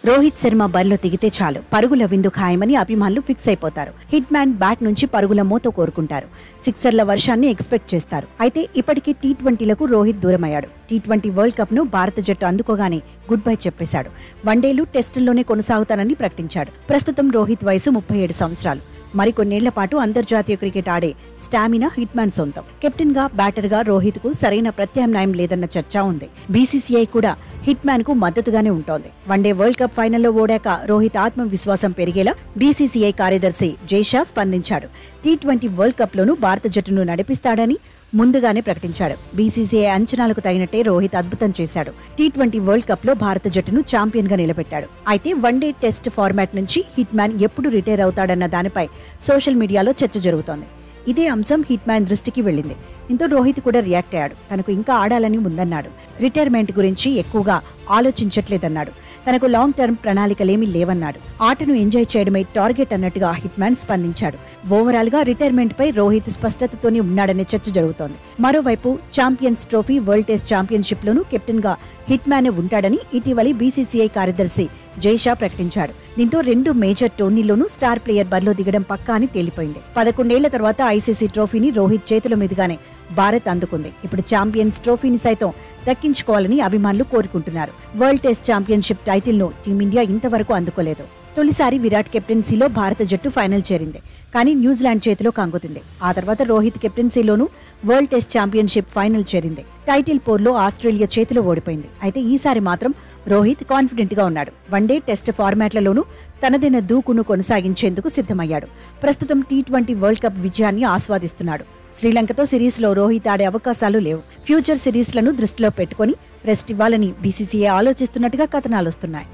రోహిత్ శర్మ బరిలో దిగితే చాలు పరుగుల విందు ఖాయమని అభిమానులు ఫిక్స్ అయిపోతారు. హిట్ మ్యాన్ బ్యాట్ నుంచి పరుగుల మోత కోరుకుంటారు. సిక్సర్ల వర్షాన్ని ఎక్స్పెక్ట్ చేస్తారు. అయితే ఇప్పటికీ టీ20లకు రోహిత్ దూరమయ్యాడు. టీ20 వరల్డ్ కప్ ను భారత జట్టు అందుకోగానే గుడ్ బై చెప్పేశాడు. వన్డేలు టెస్టుల్లోనే కొనసాగుతానని ప్రకటించాడు. ప్రస్తుతం రోహిత్ వయసు 37 సంవత్సరాలు. మరికొన్నేళ్ల పాటు అంతర్జాతీయ క్రికెట్ ఆడే స్టామినా హిట్ మ్యాన్ సొంతం. కెప్టెన్ గా బ్యాటర్ గా రోహిత్ కు సరైన ప్రత్యామ్నాయం లేదన్న చర్చ ఉంది. బీసీసీఐ కూడా హిట్ మ్యాన్ కు మద్దతుగానే ఉంటోంది. వన్డే వరల్డ్ కప్ ఫైనల్లో ఓడాక రోహిత్ ఆత్మవిశ్వాసం పెరిగేలా బీసీసీఐ కార్యదర్శి జైషా స్పందించాడు. టీ20 వరల్డ్ కప్ లోనూ భారత జట్టును నడిపిస్తాడని ముందుగానే ప్రకటించాడు. బీసీసీఐ అంచనాలకు తగినట్టే రోహిత్ అద్భుతం చేశాడు. టీ20 వరల్డ్ కప్ లో భారత జట్టును ఛాంపియన్ గా నిలబెట్టాడు. అయితే వన్డే టెస్ట్ ఫార్మాట్ నుంచి హిట్ మ్యాన్ ఎప్పుడు రిటైర్ అవుతాడన్న దానిపై సోషల్ మీడియాలో చర్చ జరుగుతోంది. ఇదే అంశం హిట్ మ్యాన్ దృష్టికి వెళ్లింది. దీంతో రోహిత్ కూడా రియాక్ట్ అయ్యాడు. తనకు ఇంకా ఆడాలని ఉందన్నాడు. రిటైర్మెంట్ గురించి ఎక్కువగా ఆలోచించట్లేదన్నాడు. తనకు లాంగ్ టర్మ్ ప్రణాళికలేమీ లేవన్నాడు. ఆటను ఎంజాయ్ చేయడమే టార్గెట్ అన్నట్టుగా హిట్ మ్యాన్ స్పందించాడు. ఓవరాల్ గా రిటైర్మెంట్ పై రోహిత్ స్పష్టతతోనే ఉన్నాడనే చర్చ జరుగుతోంది. మరోవైపు champions trophy, world test championship లోనూ కెప్టెన్ గా హిట్ మ్యాన్ ఉంటాడని ఇటీవలి బీసీసీఐ కార్యదర్శి జైషా ప్రకటించాడు. దీంతో 2 మేజర్ టోర్నీల్లోనూ స్టార్ ప్లేయర్ బరిలో దిగడం పక్కా అని తేలిపోయింది. 11 ఏళ్ల తర్వాత ఐసీసీ ట్రోఫీని రోహిత్ చేతుల మీదుగానే భారత్ అందుకుంది. ఇప్పుడు ఛాంపియన్స్ ట్రోఫీని సైతం దక్కించుకోవాలని అభిమానులు కోరుకుంటున్నారు. వరల్డ్ టెస్ట్ ఛాంపియన్షిప్ టైటిల్ ను టీమిండియా ఇంతవరకు అందుకోలేదు. తొలిసారి విరాట్ కెప్టెన్సీలో భారత జట్టు ఫైనల్ చేరింది. కానీ న్యూజిలాండ్ చేతిలో కంగుతింది. ఆ తర్వాత రోహిత్ కెప్టెన్సీలోనూ వరల్డ్ టెస్ట్ ఛాంపియన్షిప్ ఫైనల్ చేరింది. టైటిల్ పోర్లో ఆస్ట్రేలియా చేతిలో ఓడిపోయింది. అయితే ఈసారి మాత్రం రోహిత్ కాన్ఫిడెంట్ గా ఉన్నాడు. వన్డే టెస్ట్ ఫార్మాట్లలోనూ తనదైన దూకును కొనసాగించేందుకు సిద్ధమయ్యాడు. ప్రస్తుతం టీ20 వరల్డ్ కప్ విజయాన్ని ఆస్వాదిస్తున్నాడు. శ్రీలంకతో సిరీస్లో రోహిత్ ఆడే అవకాశాలు లేవు. ఫ్యూచర్ సిరీస్లను దృష్టిలో పెట్టుకుని రెస్ట్ ఇవ్వాలని బీసీసీఐ ఆలోచిస్తున్నట్టుగా కథనాలొస్తున్నాయి.